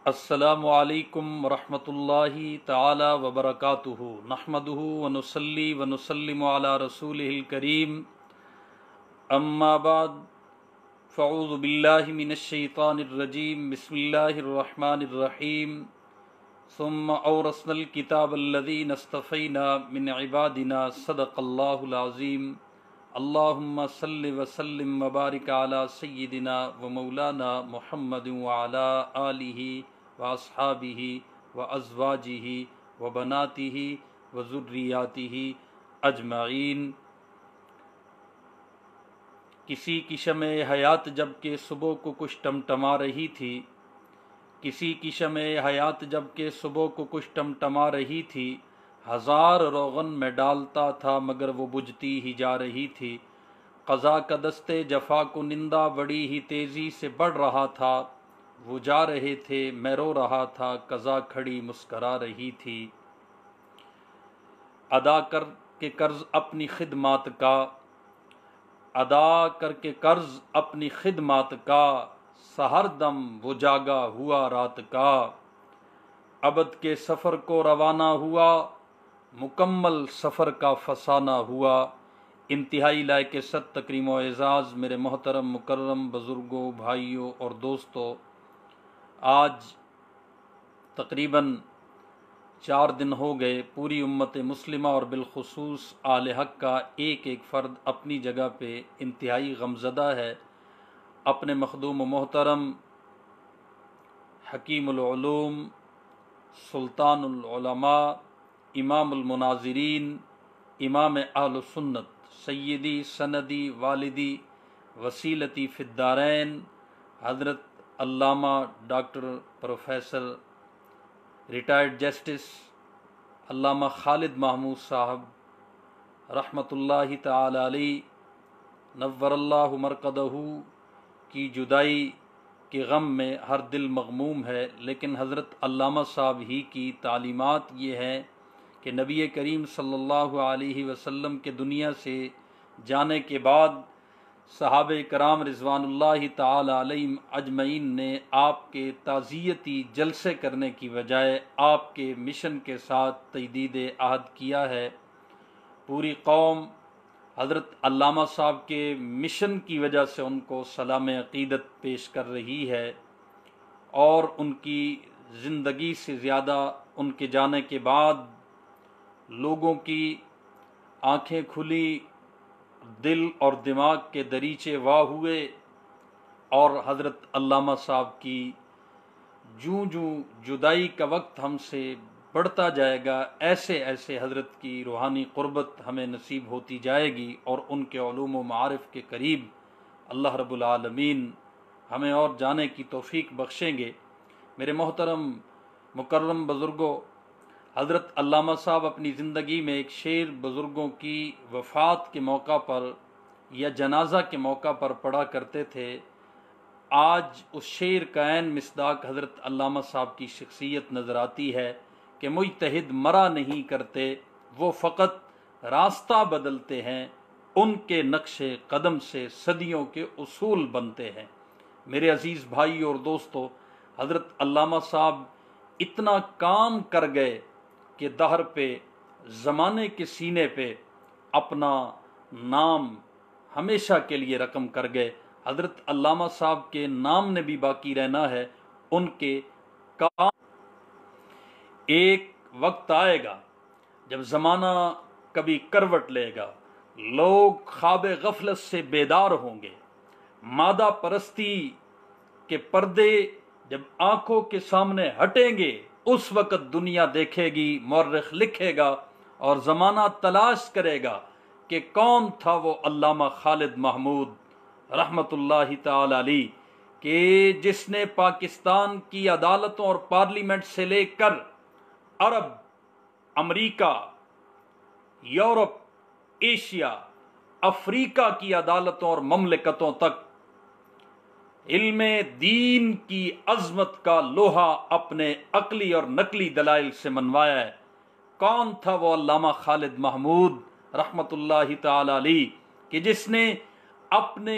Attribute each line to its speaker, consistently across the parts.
Speaker 1: السلام علیکم ورحمۃ اللہ تعالی وبرکاتہ نحمدہ ونصلی ونسلم علی رسولہ الکریم اما بعد فاعوذ باللہ من الشیطان الرجیم بسم اللہ الرحمن الرحیم ثم اورثنا الکتاب الذین اصطفینا من عبادنا صدق اللہ العظیم اللہم صل وسلم وبارک علی سیدنا و مولانا محمد وعلی آلہ واصحابہ وازواجہ وبناتہ وذریاتہ اجمعین۔ کسی کی شمع حیات جب کہ صبح کو کچھ ٹمٹما رہی تھی، کسی کی شمع حیات جب کہ صبح کو کچھ ٹمٹما رہی تھی، ہزار روغن میں ڈالتا تھا مگر وہ بجھتی ہی جا رہی تھی۔ قضا کا دستے جفا کو نندا بڑی ہی تیزی سے بڑھ رہا تھا، وہ جا رہے تھے میں رو رہا تھا، قضا کھڑی مسکرا رہی تھی۔ ادا کر کے قرض اپنی خدمات کا، ادا کر کے قرض اپنی خدمات کا، سحر دم وہ جاگا ہوا رات کا۔ ابد کے سفر کو روانہ ہوا، مکمل سفر کا فسانہ ہوا۔ انتہائی لائق ست تکریم و اعزاز میرے محترم مکرم بزرگوں، بھائیوں اور دوستوں، آج تقریباً 4 دن ہو گئے پوری امت مسلمہ اور بالخصوص آل حق کا ایک ایک فرد اپنی جگہ پہ انتہائی غمزدہ ہے۔ اپنے مخدوم و محترم حکیم العلوم، سلطان العلماء، امام المناظرین، امام اہل سنت، سیدی سندی والدی وسیلتی فی الدارین حضرت علامہ ڈاکٹر پروفیسر ریٹائرڈ جسٹس علامہ خالد محمود صاحب رحمۃ اللہ تعالی علیہ نور اللہ مرقدہ کی جدائی کے غم میں ہر دل مغموم ہے، لیکن حضرت علامہ صاحب ہی کی تعلیمات یہ ہے کہ نبی کریم صلی اللہ علیہ وسلم کے دنیا سے جانے کے بعد صحابہ کرام رضوان اللہ تعالی علیہم اجمعین نے آپ کے تعزیتی جلسے کرنے کی بجائے آپ کے مشن کے ساتھ تجدید عہد کیا ہے۔ پوری قوم حضرت علامہ صاحب کے مشن کی وجہ سے ان کو سلام عقیدت پیش کر رہی ہے، اور ان کی زندگی سے زیادہ ان کے جانے کے بعد لوگوں کی آنکھیں کھلی، دل اور دماغ کے دریچے واہ ہوئے، اور حضرت علامہ صاحب کی جوں جوں جدائی کا وقت ہم سے بڑھتا جائے گا، ایسے ایسے حضرت کی روحانی قربت ہمیں نصیب ہوتی جائے گی، اور ان کے علوم و معارف کے قریب اللہ رب العالمین ہمیں اور جانے کی توفیق بخشیں گے۔ میرے محترم مکرم بزرگوں، حضرت علامہ صاحب اپنی زندگی میں ایک شعر بزرگوں کی وفات کے موقع پر یا جنازہ کے موقع پر پڑھا کرتے تھے۔ آج اس شعر کا عین مصداق حضرت علامہ صاحب کی شخصیت نظر آتی ہے کہ مجتہد مرا نہیں کرتے، وہ فقط راستہ بدلتے ہیں، ان کے نقش قدم سے صدیوں کے اصول بنتے ہیں۔ میرے عزیز بھائی اور دوستو، حضرت علامہ صاحب اتنا کام کر گئے کہ دہر پہ، زمانے کے سینے پہ اپنا نام ہمیشہ کے لیے رقم کر گئے۔ حضرت علامہ صاحب کے نام نے بھی باقی رہنا ہے، ان کے کام۔ ایک وقت آئے گا جب زمانہ کبھی کروٹ لے گا، لوگ خواب غفلت سے بیدار ہوں گے، مادہ پرستی کے پردے جب آنکھوں کے سامنے ہٹیں گے، اس وقت دنیا دیکھے گی، مورخ لکھے گا اور زمانہ تلاش کرے گا کہ کون تھا وہ علامہ خالد محمود رحمۃ اللہ تعالی علیہ، کہ جس نے پاکستان کی عدالتوں اور پارلیمنٹ سے لے کر عرب، امریکہ، یورپ، ایشیا، افریقہ کی عدالتوں اور مملکتوں تک علم دین کی عظمت کا لوہا اپنے عقلی اور نقلی دلائل سے منوایا ہے۔ کون تھا وہ علامہ خالد محمود رحمۃ اللہ تعالی علیہ کہ جس نے اپنے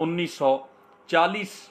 Speaker 1: 1940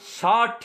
Speaker 1: 60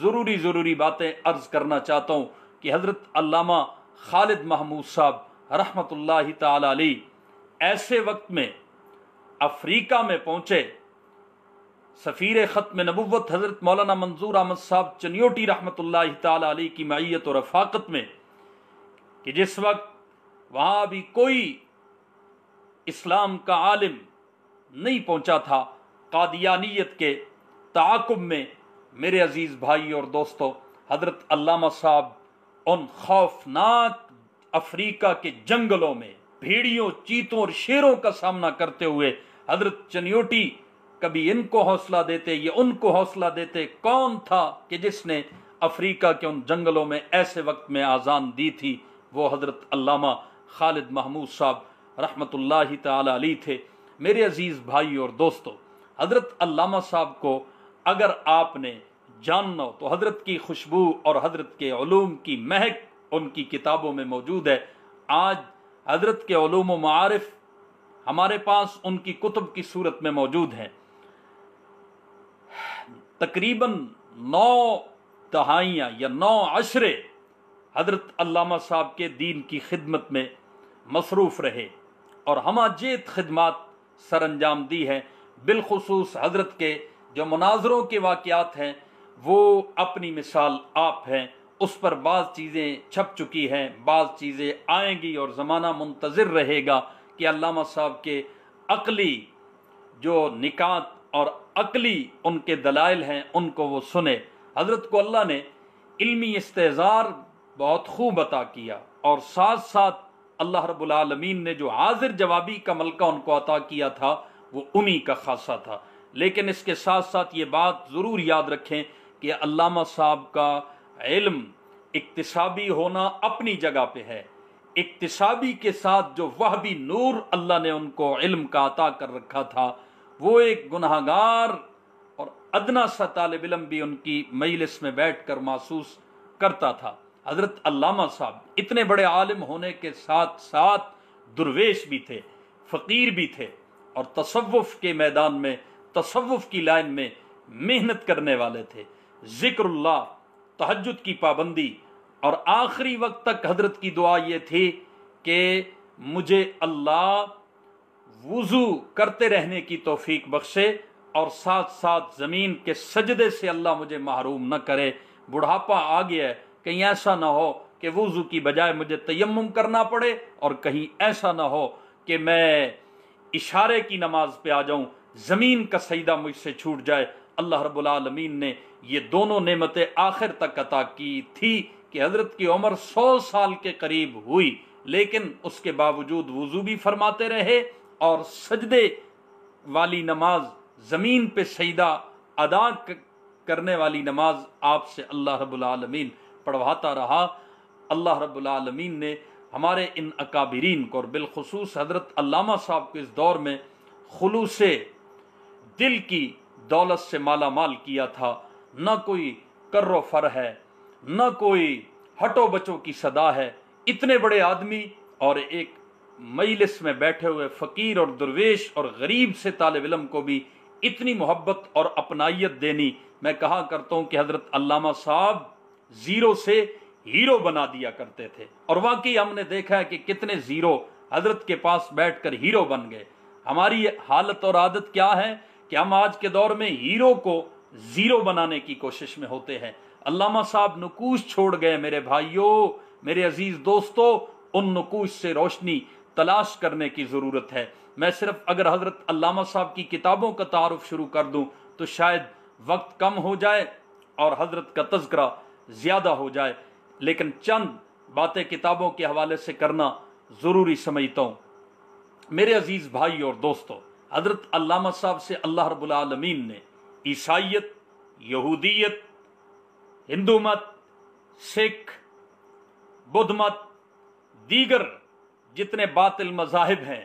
Speaker 1: ضروری باتیں عرض کرنا چاہتا ہوں کہ حضرت علامہ خالد محمود صاحب رحمۃ اللہ تعالی علیہ ایسے وقت میں افریقہ میں پہنچے، سفیر ختم نبوت حضرت مولانا منظور احمد صاحب چنیوٹی رحمۃ اللہ تعالی علیہ کی معیت و رفاقت میں، کہ جس وقت وہاں بھی کوئی اسلام کا عالم نہیں پہنچا تھا، قادیانیت کے تعاقب میں میرے عزیز بھائی اور دوستو، حضرت علامہ صاحب ان خوفناک افریقہ کے جنگلوں میں بھیڑیوں، چیتوں اور شیروں کا سامنا کرتے ہوئے حضرت چنیوٹی کبھی ان کو حوصلہ دیتے یا ان کو حوصلہ دیتے۔ کون تھا کہ جس نے افریقہ کے ان جنگلوں میں ایسے وقت میں آذان دی تھی؟ وہ حضرت علامہ خالد محمود صاحب رحمۃ اللہ تعالی علیہ تھے۔ میرے عزیز بھائی اور دوستو، حضرت علامہ صاحب کو اگر آپ نے جاننا ہو تو حضرت کی خوشبو اور حضرت کے علوم کی مہک ان کی کتابوں میں موجود ہے۔ آج حضرت کے علوم و معارف ہمارے پاس ان کی کتب کی صورت میں موجود ہیں۔ تقریباً 9 دہائیاں یا 9 عشرے حضرت علامہ صاحب کے دین کی خدمت میں مصروف رہے اور ہمہ جیت خدمات سر انجام دی ہے۔ بالخصوص حضرت کے جو مناظروں کے واقعات ہیں وہ اپنی مثال آپ ہیں، اس پر بعض چیزیں چھپ چکی ہیں، بعض چیزیں آئیں گی اور زمانہ منتظر رہے گا کہ علامہ صاحب کے عقلی جو نکات اور عقلی ان کے دلائل ہیں ان کو وہ سنے۔ حضرت کو اللہ نے علمی استحضار بہت خوب عطا کیا اور ساتھ ساتھ اللہ رب العالمین نے جو حاضر جوابی کا ملکہ ان کو عطا کیا تھا وہ انہی کا خاصہ تھا۔ لیکن اس کے ساتھ ساتھ یہ بات ضرور یاد رکھیں کہ علامہ صاحب کا علم اکتسابی ہونا اپنی جگہ پہ ہے، اکتسابی کے ساتھ جو وہبی نور اللہ نے ان کو علم کا عطا کر رکھا تھا، وہ ایک گناہگار اور ادنا سا طالب علم بھی ان کی مجلس میں بیٹھ کر محسوس کرتا تھا۔ حضرت علامہ صاحب اتنے بڑے عالم ہونے کے ساتھ ساتھ درویش بھی تھے، فقیر بھی تھے اور تصوف کے میدان میں، تصوف کی لائن میں محنت کرنے والے تھے۔ ذکر اللہ، تہجد کی پابندی، اور آخری وقت تک حضرت کی دعا یہ تھی کہ مجھے اللہ وضو کرتے رہنے کی توفیق بخشے اور ساتھ ساتھ زمین کے سجدے سے اللہ مجھے محروم نہ کرے۔ بڑھاپا آ گیا ہے، کہیں ایسا نہ ہو کہ وضو کی بجائے مجھے تیمم کرنا پڑے، اور کہیں ایسا نہ ہو کہ میں اشارے کی نماز پہ آ جاؤں، زمین کا سجدہ مجھ سے چھوٹ جائے۔ اللہ رب العالمین نے یہ دونوں نعمتیں آخر تک عطا کی تھی کہ حضرت کی عمر 100 سال کے قریب ہوئی، لیکن اس کے باوجود وضو بھی فرماتے رہے اور سجدے والی نماز، زمین پہ سجدہ ادا کرنے والی نماز آپ سے اللہ رب العالمین پڑھواتا رہا۔ اللہ رب العالمین نے ہمارے ان اکابرین کو اور بالخصوص حضرت علامہ صاحب کو اس دور میں خلوص دل کی دولت سے مالا مال کیا تھا۔ نہ کوئی کر و فر ہے، نہ کوئی ہٹو بچوں کی صدا ہے۔ اتنے بڑے آدمی اور ایک مجلس میں بیٹھے ہوئے فقیر اور درویش اور غریب سے طالب علم کو بھی اتنی محبت اور اپنائیت دینی۔ میں کہا کرتا ہوں کہ حضرت علامہ صاحب زیرو سے ہیرو بنا دیا کرتے تھے، اور واقعی ہم نے دیکھا ہے کہ کتنے زیرو حضرت کے پاس بیٹھ کر ہیرو بن گئے۔ ہماری حالت اور عادت کیا ہے کہ ہم آج کے دور میں ہیرو کو زیرو بنانے کی کوشش میں ہوتے ہیں۔ علامہ صاحب نقوش چھوڑ گئے میرے بھائیوں، میرے عزیز دوستو، ان نقوش سے روشنی تلاش کرنے کی ضرورت ہے۔ میں صرف اگر حضرت علامہ صاحب کی کتابوں کا تعارف شروع کر دوں تو شاید وقت کم ہو جائے اور حضرت کا تذکرہ زیادہ ہو جائے، لیکن چند باتیں کتابوں کے حوالے سے کرنا ضروری سمجھتا ہوں۔ میرے عزیز بھائی اور دوستو، حضرت علامہ صاحب سے اللہ رب العالمین نے عیسائیت، یہودیت، ہندو مت، سکھ، بدھ مت، دیگر جتنے باطل مذاہب ہیں،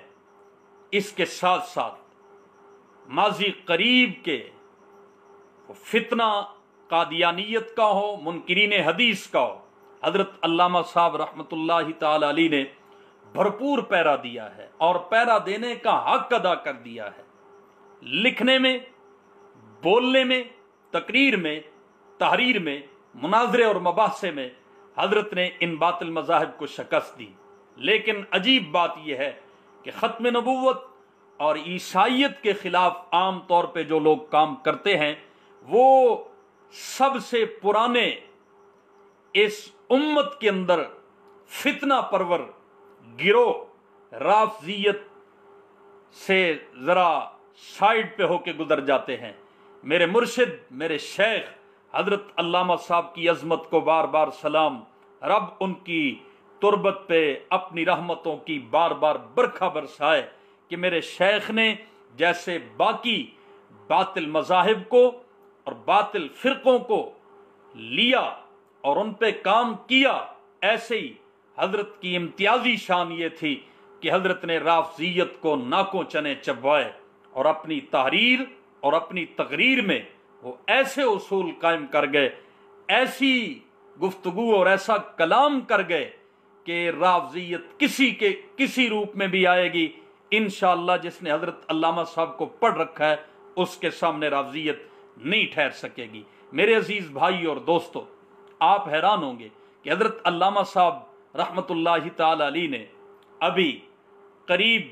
Speaker 1: اس کے ساتھ ساتھ ماضی قریب کے فتنہ قادیانیت کا ہو، منکرین حدیث کا ہو، حضرت علامہ صاحب رحمۃ اللہ تعالی علیہ نے بھرپور پیرا دیا ہے اور پیرا دینے کا حق ادا کر دیا ہے۔ لکھنے میں، بولنے میں، تقریر میں تحریر میں، مناظرے اور مباحثے میں حضرت نے ان باطل مذاہب کو شکست دی۔ لیکن عجیب بات یہ ہے کہ ختم نبوت اور عیسائیت کے خلاف عام طور پہ جو لوگ کام کرتے ہیں وہ سب سے پرانے اس امت کے اندر فتنہ پرور گروہ رافضیت سے ذرا سائڈ پہ ہو کے گزر جاتے ہیں۔ میرے مرشد، میرے شیخ حضرت علامہ صاحب کی عظمت کو بار بار سلام، رب ان کی تربت پہ اپنی رحمتوں کی بار بار برکھا برسائے کہ میرے شیخ نے جیسے باقی باطل مذاہب کو اور باطل فرقوں کو لیا اور ان پہ کام کیا، ایسے ہی حضرت کی امتیازی شان یہ تھی کہ حضرت نے رافضیت کو ناکوں چنے چبوائے اور اپنی تحریر اور اپنی تقریر میں وہ ایسے اصول قائم کر گئے، ایسی گفتگو اور ایسا کلام کر گئے کہ رافضیت کسی روپ میں بھی آئے گی انشاءاللہ جس نے حضرت علامہ صاحب کو پڑھ رکھا ہے اس کے سامنے رافضیت نہیں ٹھہر سکے گی۔ میرے عزیز بھائی اور دوستو، آپ حیران ہوں گے کہ حضرت علامہ صاحب رحمت اللہ تعالی علیہ نے ابھی قریب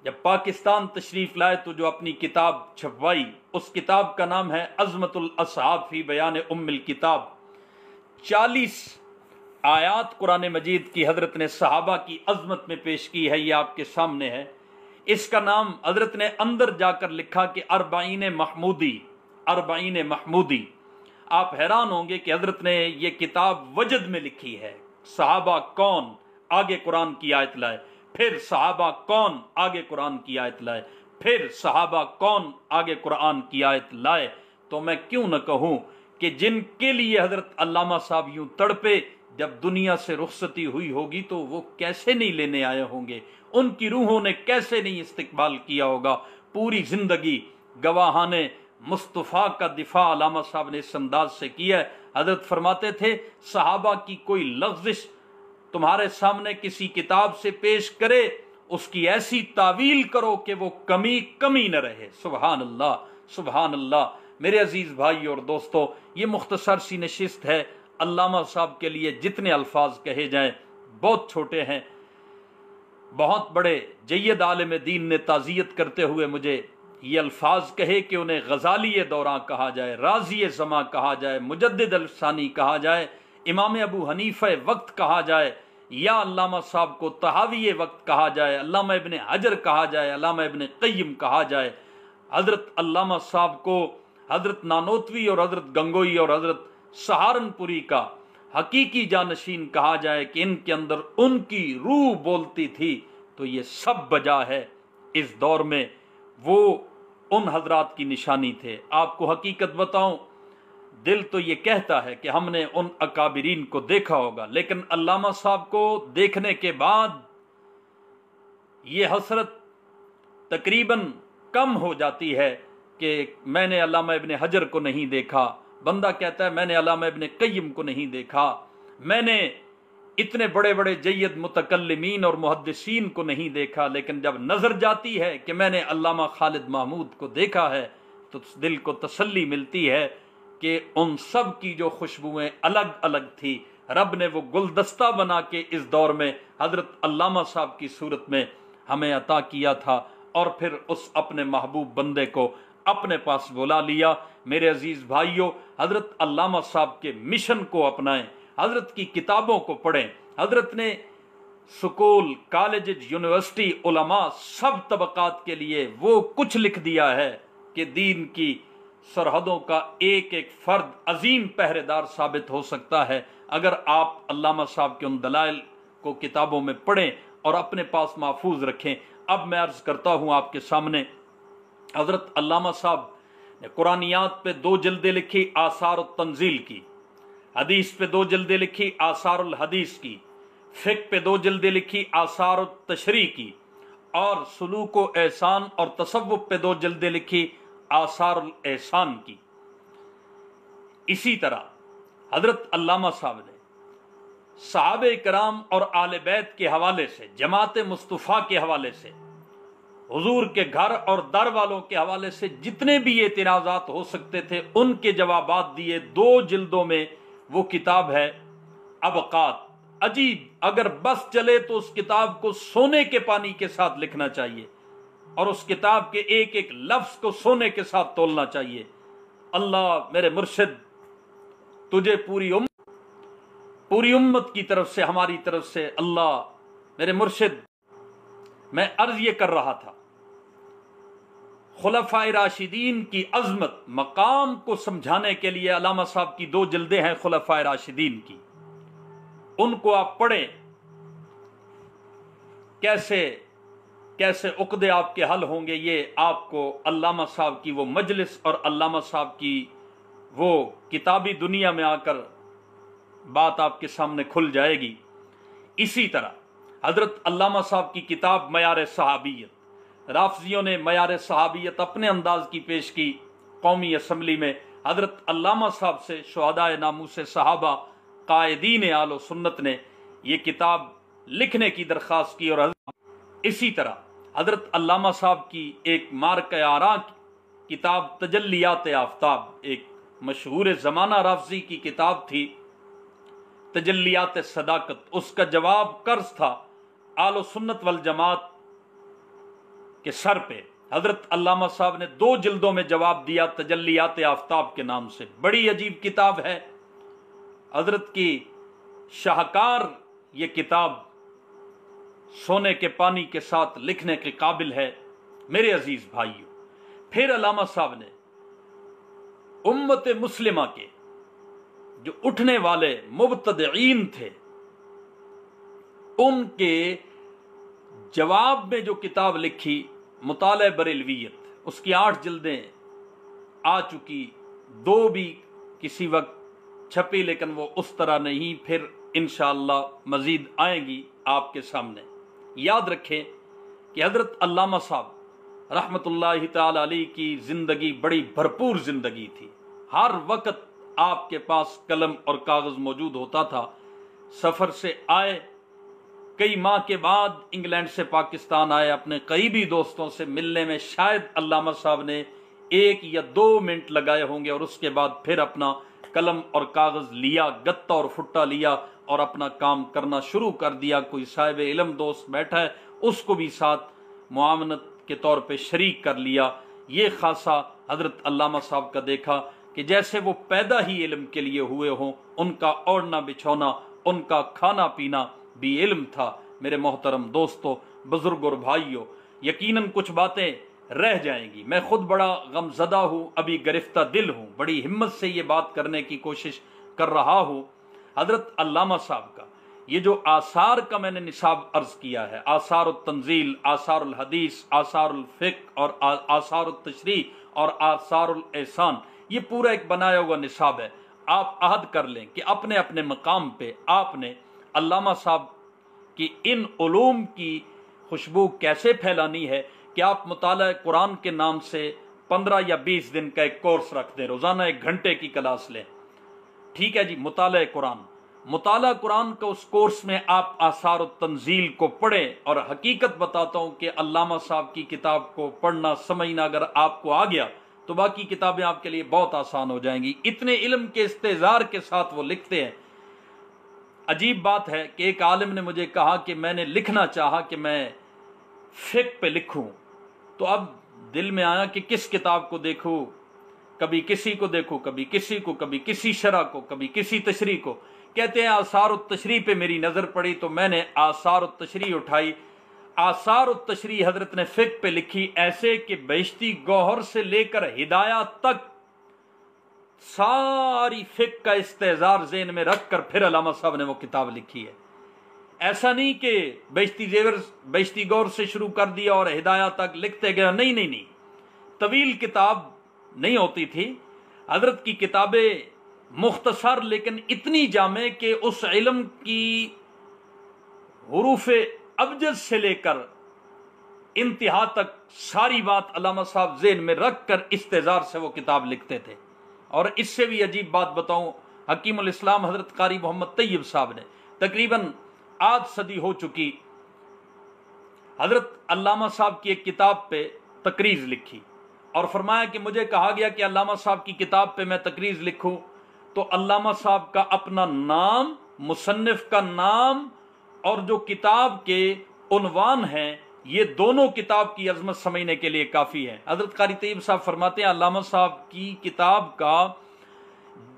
Speaker 1: جب پاکستان تشریف لائے تو جو اپنی کتاب چھپوائی، اس کتاب کا نام ہے عظمت الاصحاب فی بیان ام الکتاب۔ 40 آیات قرآن مجید کی حضرت نے صحابہ کی عظمت میں پیش کی ہے، یہ آپ کے سامنے ہے۔ اس کا نام حضرت نے اندر جا کر لکھا کہ 40 محمودی، 40 محمودی۔ آپ حیران ہوں گے کہ حضرت نے یہ کتاب وجد میں لکھی ہے، صحابہ کون، آگے قرآن کی آیت لائے، پھر صحابہ کون، آگے قرآن کی آیت لائے، پھر صحابہ کون، آگے قرآن کی آیت لائے۔ تو میں کیوں نہ کہوں کہ جن کے لیے حضرت علامہ صاحب یوں تڑپے، جب دنیا سے رخصتی ہوئی ہوگی تو وہ کیسے نہیں لینے آئے ہوں گے، ان کی روحوں نے کیسے نہیں استقبال کیا ہوگا۔ پوری زندگی گواہان مصطفیٰ کا دفاع علامہ صاحب نے اس انداز سے کیا ہے۔ حضرت فرماتے تھے صحابہ کی کوئی لغزش تمہارے سامنے کسی کتاب سے پیش کرے، اس کی ایسی تعویل کرو کہ وہ کمی نہ رہے۔ سبحان اللہ، سبحان اللہ۔ میرے عزیز بھائی اور دوستو، یہ مختصر سی نشست ہے۔ علامہ صاحب کے لیے جتنے الفاظ کہے جائیں بہت چھوٹے ہیں۔ بہت بڑے جید عالم دین نے تعزیت کرتے ہوئے مجھے یہ الفاظ کہے کہ انہیں غزالی دوراں کہا جائے، رازی زماں کہا جائے، مجدد الثانی کہا جائے، امام ابو حنیفہ وقت کہا جائے، یا علامہ صاحب کو طحاوی وقت کہا جائے، علامہ ابن حجر کہا جائے، علامہ ابن قیم کہا جائے، حضرت علامہ صاحب کو حضرت نانوتوی اور حضرت گنگوئی اور حضرت سہارنپوری کا حقیقی جانشین کہا جائے کہ ان کے اندر ان کی روح بولتی تھی، تو یہ سب بجا ہے اس دور میں وہ ان حضرات کی نشانی تھے۔ آپ کو حقیقت بتاؤں، دل تو یہ کہتا ہے کہ ہم نے ان اکابرین کو دیکھا ہوگا، لیکن علامہ صاحب کو دیکھنے کے بعد یہ حسرت تقریباً کم ہو جاتی ہے کہ میں نے علامہ ابن حجر کو نہیں دیکھا۔ بندہ کہتا ہے میں نے علامہ ابن قیم کو نہیں دیکھا، میں نے اتنے بڑے بڑے جید متکلمین اور محدثین کو نہیں دیکھا، لیکن جب نظر جاتی ہے کہ میں نے علامہ خالد محمود کو دیکھا ہے تو دل کو تسلی ملتی ہے کہ ان سب کی جو خوشبوئیں الگ الگ تھی، رب نے وہ گلدستہ بنا کے اس دور میں حضرت علامہ صاحب کی صورت میں ہمیں عطا کیا تھا، اور پھر اس اپنے محبوب بندے کو اپنے پاس بلا لیا۔ میرے عزیز بھائیوں، حضرت علامہ صاحب کے مشن کو اپنائیں، حضرت کی کتابوں کو پڑھیں۔ حضرت نے سکول، کالج، یونیورسٹی، علماء سب طبقات کے لیے وہ کچھ لکھ دیا ہے کہ دین کی سرحدوں کا ایک ایک فرد عظیم پہرے دار ثابت ہو سکتا ہے اگر آپ علامہ صاحب کے ان دلائل کو کتابوں میں پڑھیں اور اپنے پاس محفوظ رکھیں۔ اب میں عرض کرتا ہوں آپ کے سامنے، حضرت علامہ صاحب نے قرآنیات پہ 2 جلدیں لکھی، آثار التنزیل کی، حدیث پہ 2 جلدیں لکھی، آثار الحدیث کی، فقہ پہ 2 جلدیں لکھی، آثار التشریع کی، اور سلوک و احسان اور تصوف پہ 2 جلدیں لکھی، آثار الاحسان کی۔ اسی طرح حضرت علامہ صاحب نے صحابہ کرام اور آل بیت کے حوالے سے، جماعت مصطفیٰ کے حوالے سے حضور کے گھر اور در والوں کے حوالے سے جتنے بھی اعتراضات ہو سکتے تھے ان کے جوابات دیے. 2 جلدوں میں وہ کتاب ہے ابقات. عجیب، اگر بس چلے تو اس کتاب کو سونے کے پانی کے ساتھ لکھنا چاہیے اور اس کتاب کے ایک ایک لفظ کو سونے کے ساتھ تولنا چاہیے. اللہ میرے مرشد، تجھے پوری امت کی طرف سے، ہماری طرف سے، اللہ میرے مرشد. میں عرض یہ کر رہا تھا، خلفائے راشدین کی عظمت مقام کو سمجھانے کے لیے علامہ صاحب کی 2 جلدیں ہیں خلفائے راشدین کی. ان کو آپ پڑھیں، کیسے عقدے آپ کے حل ہوں گے. یہ آپ کو علامہ صاحب کی وہ مجلس اور علامہ صاحب کی وہ کتابی دنیا میں آ کر بات آپ کے سامنے کھل جائے گی. اسی طرح حضرت علامہ صاحب کی کتاب معیار صحابیت، رافضیوں نے معیار صحابیت اپنے انداز کی پیش کی قومی اسمبلی میں. حضرت علامہ صاحب سے شہدائے ناموس صحابہ قائدین اہل سنت نے یہ کتاب لکھنے کی درخواست کی. اور اسی طرح حضرت علامہ صاحب کی ایک مارکہ آراء کتاب تجلیات آفتاب، ایک مشہور زمانہ رافضی کی کتاب تھی تجلیات صداقت. اس کا جواب قرض تھا اہل سنت والجماعت کے سر پہ. حضرت علامہ صاحب نے 2 جلدوں میں جواب دیا تجلیات آفتاب کے نام سے. بڑی عجیب کتاب ہے، حضرت کی شاہکار یہ کتاب سونے کے پانی کے ساتھ لکھنے کے قابل ہے میرے عزیز بھائیوں. پھر علامہ صاحب نے امت مسلمہ کے جو اٹھنے والے مبتدعین تھے ان کے جواب میں جو کتاب لکھی مطالعہ بریلویت، اس کی 8 جلدیں آ چکی، 2 بھی کسی وقت چھپی لیکن وہ اس طرح نہیں. پھر انشاءاللہ مزید آئیں گی آپ کے سامنے. یاد رکھیں کہ حضرت علامہ صاحب رحمت اللہ تعالی علیہ کی زندگی بڑی بھرپور زندگی تھی. ہر وقت آپ کے پاس قلم اور کاغذ موجود ہوتا تھا. سفر سے آئے، کئی ماہ کے بعد انگلینڈ سے پاکستان آئے، اپنے قریبی دوستوں سے ملنے میں شاید علامہ صاحب نے 1 یا 2 منٹ لگائے ہوں گے اور اس کے بعد پھر اپنا قلم اور کاغذ لیا، گتا اور پھٹا لیا اور اپنا کام کرنا شروع کر دیا. کوئی صاحب علم دوست بیٹھا ہے اس کو بھی ساتھ معاونت کے طور پہ شریک کر لیا. یہ خاصہ حضرت علامہ صاحب کا دیکھا کہ جیسے وہ پیدا ہی علم کے لیے ہوئے ہوں، ان کا اوڑھنا بچھونا، ان کا کھانا پینا بھی علم تھا. میرے محترم دوستو، بزرگ اور بھائیوں، یقیناً کچھ باتیں رہ جائیں گی. میں خود بڑا غم زدہ ہوں، ابھی گرفتہ دل ہوں، بڑی ہمت سے یہ بات کرنے کی کوشش کر رہا ہوں. حضرت علامہ صاحب کا یہ جو آثار کا میں نے نصاب عرض کیا ہے، آثار التنزیل، آثار الحدیث، آثار الفقہ اور آثار التشریح اور آثار الاحسان، یہ پورا ایک بنایا ہوا نصاب ہے. آپ عہد کر لیں کہ اپنے اپنے مقام پہ آپ نے علامہ صاحب کی ان علوم کی خوشبو کیسے پھیلانی ہے کہ آپ مطالعہ قرآن کے نام سے 15 یا 20 دن کا ایک کورس رکھ دیں، روزانہ 1 گھنٹے کی کلاس لیں. ٹھیک ہے جی، مطالعہ قرآن کا اس کورس میں آپ آثار التنزیل کو پڑھیں. اور حقیقت بتاتا ہوں کہ علامہ صاحب کی کتاب کو پڑھنا سمجھنا اگر آپ کو آ گیا تو باقی کتابیں آپ کے لیے بہت آسان ہو جائیں گی. اتنے علم کے استحضار کے ساتھ وہ لکھتے ہیں. عجیب بات ہے کہ ایک عالم نے مجھے کہا کہ میں نے لکھنا چاہا کہ میں فقہ پہ لکھوں، تو اب دل میں آیا کہ کس کتاب کو دیکھوں، کبھی کسی کو دیکھوں، کبھی کسی کو، کبھی کسی شرح کو، کبھی کسی تشریح کو. کہتے ہیں آثار التشریح پہ میری نظر پڑی تو میں نے آثار التشریح اٹھائی. آثار التشریح حضرت نے فقہ پہ لکھی، ایسے کہ بہشتی گوہر سے لے کر ہدایات تک ساری فقہ کا استحضار ذہن میں رکھ کر پھر علامہ صاحب نے وہ کتاب لکھی ہے. ایسا نہیں کہ بہشتی گور سے شروع کر دیا اور ہدایات تک لکھتے گئے، نہیں، طویل کتاب نہیں ہوتی تھی. حضرت کی کتابیں مختصر لیکن اتنی جامع کہ اس علم کی حروف ابجد سے لے کر انتہا تک ساری بات علامہ صاحب ذہن میں رکھ کر استحضار سے وہ کتاب لکھتے تھے. اور اس سے بھی عجیب بات بتاؤں، حکیم الاسلام حضرت قاری محمد طیب صاحب نے تقریباً 8 صدی ہو چکی حضرت علامہ صاحب کی ایک کتاب پہ تقریر لکھی اور فرمایا کہ مجھے کہا گیا کہ علامہ صاحب کی کتاب پہ میں تقریر لکھوں، تو علامہ صاحب کا اپنا نام، مصنف کا نام اور جو کتاب کے عنوان ہیں، یہ دونوں کتاب کی عظمت سمجھنے کے لیے کافی ہے۔ حضرت قاری طیب صاحب فرماتے ہیں علامہ صاحب کی کتاب کا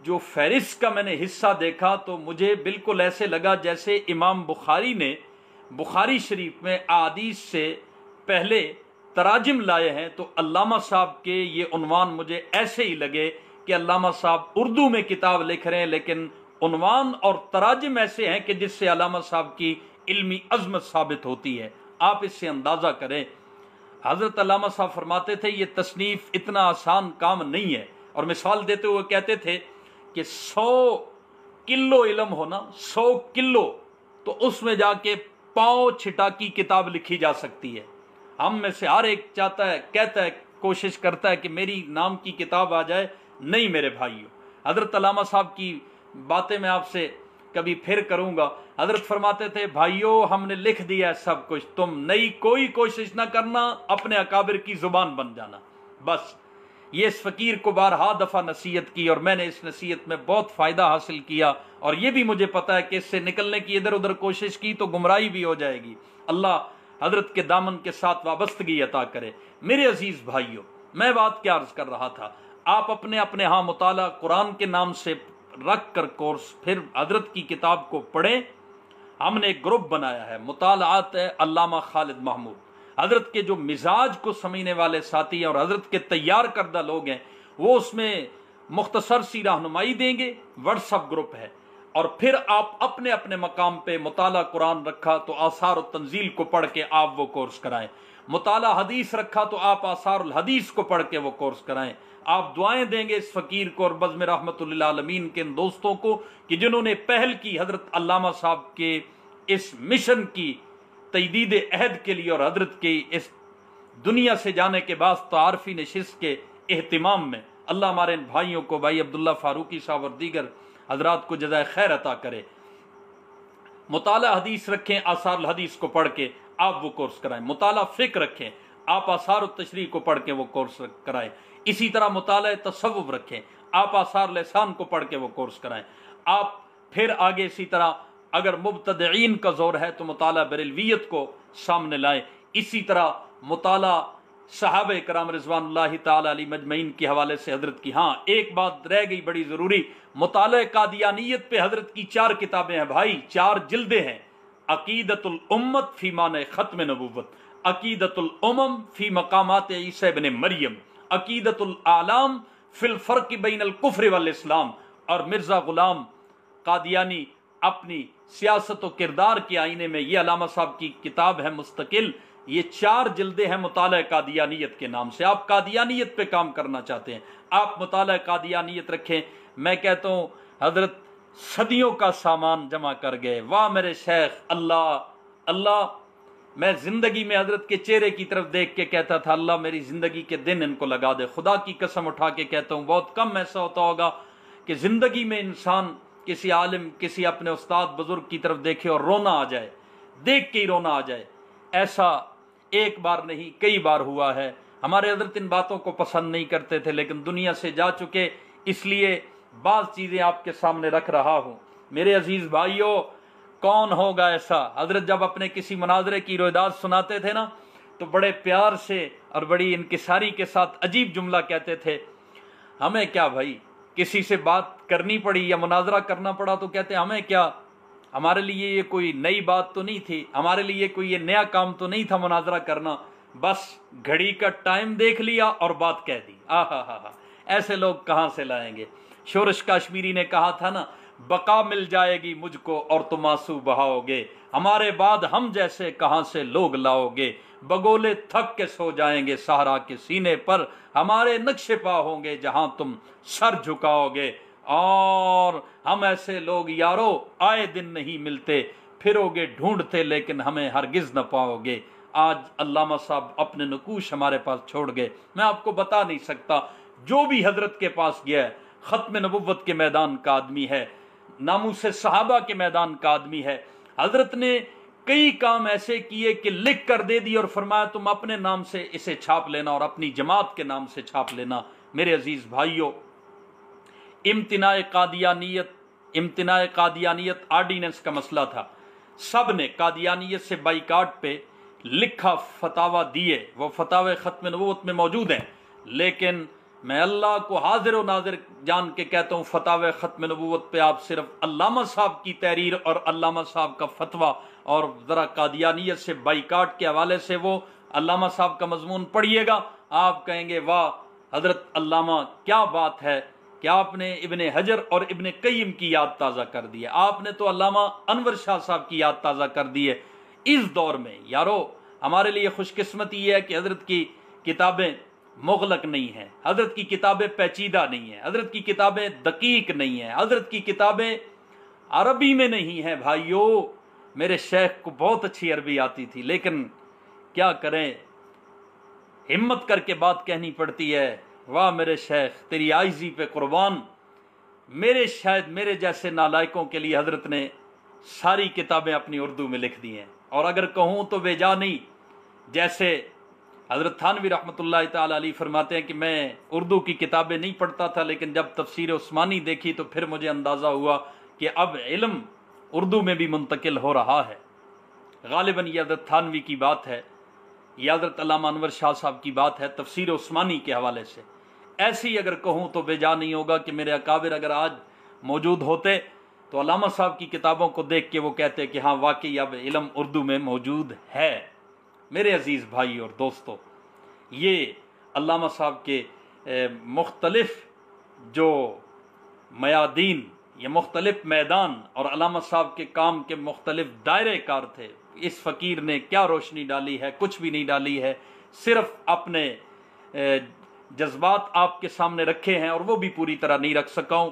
Speaker 1: جو فہرست کا میں نے حصہ دیکھا تو مجھے بالکل ایسے لگا جیسے امام بخاری نے بخاری شریف میں احادیث سے پہلے تراجم لائے ہیں، تو علامہ صاحب کے یہ عنوان مجھے ایسے ہی لگے کہ علامہ صاحب اردو میں کتاب لکھ رہے ہیں لیکن عنوان اور تراجم ایسے ہیں کہ جس سے علامہ صاحب کی علمی عظمت ثابت ہوتی ہے۔ آپ اس سے اندازہ کریں، حضرت علامہ صاحب فرماتے تھے یہ تصنیف اتنا آسان کام نہیں ہے، اور مثال دیتے ہوئے کہتے تھے کہ 100 کلو علم ہونا، 100 کلو، تو اس میں جا کے پاؤں چھٹا کی کتاب لکھی جا سکتی ہے۔ ہم میں سے ہر ایک چاہتا ہے، کہتا ہے، کوشش کرتا ہے کہ میری نام کی کتاب آ جائے۔ نہیں میرے بھائیو، حضرت علامہ صاحب کی باتیں میں آپ سے کبھی پھر کروں گا۔ حضرت فرماتے تھے بھائیو ہم نے لکھ دیا ہے سب کچھ، تم نئی کوئی کوشش نہ کرنا، اپنے اکابر کی زبان بن جانا بس۔ یہ اس فقیر کو بارہا دفعہ نصیحت کی اور میں نے اس نصیحت میں بہت فائدہ حاصل کیا، اور یہ بھی مجھے پتا ہے کہ اس سے نکلنے کی ادھر ادھر کوشش کی تو گمراہی بھی ہو جائے گی۔ اللہ حضرت کے دامن کے ساتھ وابستگی عطا کرے۔ میرے عزیز بھائیو، میں بات کیا عرض کر رہا تھا، آپ اپنے اپنے ہاں مطالعہ قرآن کے نام سے رکھ کر کورس، پھر حضرت کی کتاب کو پڑھیں۔ ہم نے ایک گروپ بنایا ہے مطالعات علامہ خالد محمود، حضرت کے جو مزاج کو سمجھنے والے ساتھی ہیں اور حضرت کے تیار کردہ لوگ ہیں وہ اس میں مختصر سی رہنمائی دیں گے۔ واٹس ایپ گروپ ہے، اور پھر آپ اپنے اپنے مقام پہ مطالعہ قرآن رکھا تو آثار التنزیل کو پڑھ کے آپ وہ کورس کرائیں، مطالعہ حدیث رکھا تو آپ آثار الحدیث کو پڑھ کے وہ کورس کرائیں۔ آپ دعائیں دیں گے اس فقیر کو اور بزم رحمت اللہ عالمین کے ان دوستوں کو کہ جنہوں نے پہل کی حضرت علامہ صاحب کے اس مشن کی تجدید عہد کے لیے اور حضرت کے اس دنیا سے جانے کے بعد تعارفی نشست کے اہتمام میں۔ اللہ ہمارے ان بھائیوں کو، بھائی عبداللہ فاروقی صاحب اور دیگر حضرات کو جزائے خیر عطا کرے۔ مطالعہ حدیث رکھیں، آثار الحدیث کو پڑھ کے آپ وہ کورس کرائیں۔ مطالعہ فقہ رکھیں، آپ آثار التشریح کو پڑھ کے وہ کورس کرائیں۔ اسی طرح مطالعہ تصوف رکھیں، آپ آثار لسان کو پڑھ کے وہ کورس کرائیں۔ آپ پھر آگے اسی طرح اگر مبتدعین کا زور ہے تو مطالعہ بریلویت کو سامنے لائیں۔ اسی طرح مطالعہ صحابہ کرام رضوان اللہ تعالی علیہ مجمعین کے حوالے سے حضرت کی، ہاں ایک بات رہ گئی بڑی ضروری، مطالعہ قادیانیت پہ حضرت کی 4 کتابیں ہیں بھائی، 4 جلدیں ہیں۔ عقیدۃ الامت فی معنی ختم نبوت، عقیدۃ الامم فی مقامات عیسی ابن مریم، عقیدۃ الاعلام فی الفرق بین الکفر والاسلام، اور مرزا غلام قادیانی اپنی سیاست و کردار کے آئینے میں، یہ علامہ صاحب کی کتاب ہے مستقل۔ یہ 4 جلدیں ہیں مطالعہ قادیانیت کے نام سے۔ آپ قادیانیت پہ کام کرنا چاہتے ہیں، آپ مطالعہ قادیانیت رکھیں۔ میں کہتا ہوں حضرت صدیوں کا سامان جمع کر گئے، واہ میرے شیخ، اللہ اللہ۔ میں زندگی میں حضرت کے چہرے کی طرف دیکھ کے کہتا تھا اللہ میری زندگی کے دن ان کو لگا دے۔ خدا کی قسم اٹھا کے کہتا ہوں بہت کم ایسا ہوتا ہوگا کہ زندگی میں انسان کسی عالم، کسی اپنے استاد بزرگ کی طرف دیکھے اور رونا آ جائے، دیکھ کے ہی رونا آ جائے۔ ایسا ایک بار نہیں کئی بار ہوا ہے۔ ہمارے حضرت ان باتوں کو پسند نہیں کرتے تھے لیکن دنیا سے جا چکے، اس لیے بعض چیزیں آپ کے سامنے رکھ رہا ہوں۔ میرے عزیز بھائیوں، کون ہوگا ایسا؟ حضرت جب اپنے کسی مناظرے کی رویداد سناتے تھے نا تو بڑے پیار سے اور بڑی انکساری کے ساتھ عجیب جملہ کہتے تھے، ہمیں کیا بھائی، کسی سے بات کرنی پڑی یا مناظرہ کرنا پڑا تو کہتے ہمیں کیا، ہمارے لیے یہ کوئی نئی بات تو نہیں تھی، ہمارے لیے کوئی یہ نیا کام تو نہیں تھا مناظرہ کرنا، بس گھڑی کا ٹائم دیکھ لیا اور بات کہہ دی۔ ایسے لوگ کہاں سے لائیں گے؟ شورش کاشمیری نے کہا تھا نا، بقا مل جائے گی مجھ کو اور تم آنسو بہاؤ گے، ہمارے بعد ہم جیسے کہاں سے لوگ لاؤ گے، بگولے تھک کے سو جائیں گے صحرا کے سینے پر، ہمارے نقش پا ہوں گے جہاں تم سر جھکاؤ گے، اور ہم ایسے لوگ یارو آئے دن نہیں ملتے، پھرو گے ڈھونڈتے لیکن ہمیں ہرگز نہ پاؤ گے۔ آج علامہ صاحب اپنے نقوش ہمارے پاس چھوڑ گئے، میں آپ کو بتا نہیں سکتا، جو بھی حضرت کے پاس گیا ہے ختم نبوت کے میدان کا آدمی ہے، ناموس صحابہ کے میدان کا آدمی ہے۔ حضرت نے کئی کام ایسے کیے کہ لکھ کر دے دی اور فرمایا تم اپنے نام سے اسے چھاپ لینا اور اپنی جماعت کے نام سے چھاپ لینا۔ میرے عزیز بھائیوں، امتناع قادیانیت آرڈیننس کا مسئلہ تھا، سب نے قادیانیت سے بائیکاٹ پہ لکھا فتاوی دیے، وہ فتاوی ختم نبوت میں موجود ہیں، لیکن میں اللہ کو حاضر و ناظر جان کے کہتا ہوں فتاوی ختم نبوت پہ آپ صرف علامہ صاحب کی تحریر اور علامہ صاحب کا فتویٰ اور ذرا قادیانیت سے بائیکاٹ کے حوالے سے وہ علامہ صاحب کا مضمون پڑھیے گا، آپ کہیں گے واہ حضرت علامہ کیا بات ہے کہ آپ نے ابن حجر اور ابن قیم کی یاد تازہ کر دی ہے، آپ نے تو علامہ انور شاہ صاحب کی یاد تازہ کر دی ہے۔ اس دور میں یارو ہمارے لیے خوش قسمتی یہ ہے کہ حضرت کی کتابیں مغلق نہیں ہیں، حضرت کی کتابیں پیچیدہ نہیں ہیں، حضرت کی کتابیں دقیق نہیں ہیں، حضرت کی کتابیں عربی میں نہیں ہیں۔ بھائیو، میرے شیخ کو بہت اچھی عربی آتی تھی، لیکن کیا کریں، ہمت کر کے بات کہنی پڑتی ہے۔ واہ میرے شیخ، تیری عاجزی پہ قربان، شاید میرے جیسے نالائقوں کے لیے حضرت نے ساری کتابیں اپنی اردو میں لکھ دی ہیں، اور اگر کہوں تو بے جا نہیں۔ جیسے حضرت تھانوی رحمۃ اللہ تعالی علیہ فرماتے ہیں کہ میں اردو کی کتابیں نہیں پڑھتا تھا، لیکن جب تفسیر عثمانی دیکھی تو پھر مجھے اندازہ ہوا کہ اب علم اردو میں بھی منتقل ہو رہا ہے۔ غالباً یہ حضرت تھانوی کی بات ہے، یہ حضرت علامہ انور شاہ صاحب کی بات ہے تفسیر عثمانی کے حوالے سے۔ ایسی اگر کہوں تو بے جا نہیں ہوگا کہ میرے اکابر اگر آج موجود ہوتے تو علامہ صاحب کی کتابوں کو دیکھ کے وہ کہتے کہ ہاں واقعی اب علم اردو میں موجود ہے۔ میرے عزیز بھائی اور دوستو، یہ علامہ صاحب کے مختلف جو میادین، یہ مختلف میدان اور علامہ صاحب کے کام کے مختلف دائرے کار تھے۔ اس فقیر نے کیا روشنی ڈالی ہے؟ کچھ بھی نہیں ڈالی ہے، صرف اپنے جذبات آپ کے سامنے رکھے ہیں، اور وہ بھی پوری طرح نہیں رکھ سکا ہوں۔